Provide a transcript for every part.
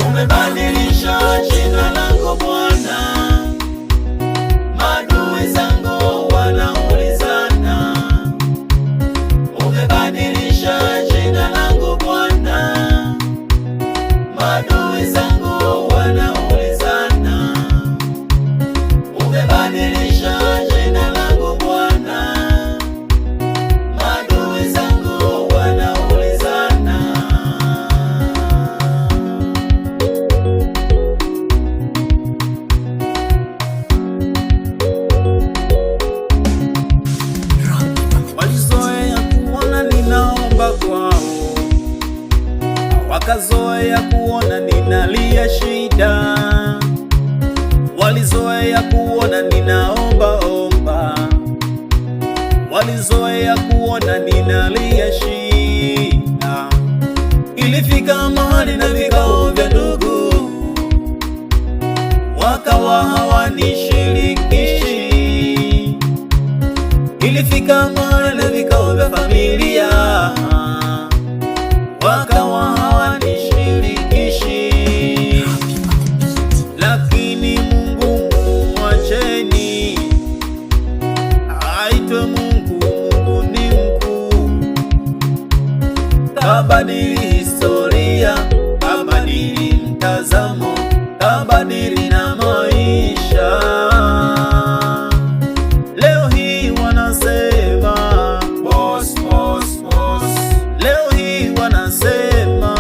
Umebadilisha jina langu Bwana, maadui zangu wanaulizana. Umebadilisha jina langu Bwana, maadui zangu wanaulizana. Umebadilisha jina langu Bwana, maadui zangu wanaulizana. Walizoea kuona ninaomba kwao, wakazoea kuona ninalia shida. Walizoea kuona ninaomba, walizoea kuona ninalia shida. Ilifika mahali na vikao vya ndugu, wakawa hawanishirikishi. Ilifika mahali na vikao vya familia, wakawa hawanishirikishi. Lakini Mungu muacheni aitwe Mungu, Mungu ni mkuu. Kabadili historia, kabadili mtazamo, kabadili na maisha. Leo hii wanasema boss, boss, boss. Leo hii wanasema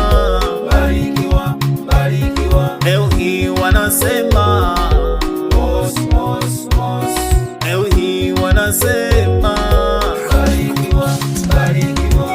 barikiwa, barikiwa. Leo hii wanasema boss, boss, boss. Leo hii wanasema barikiwa, barikiwa.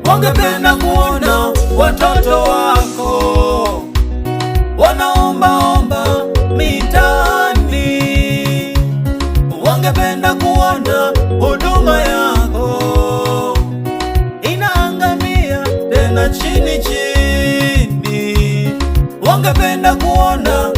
Wangependa kuona watoto wako wanaombaomba mitaani. Wangependa kuona huduma yako inaangamia tena chini chini. Wangependa kuona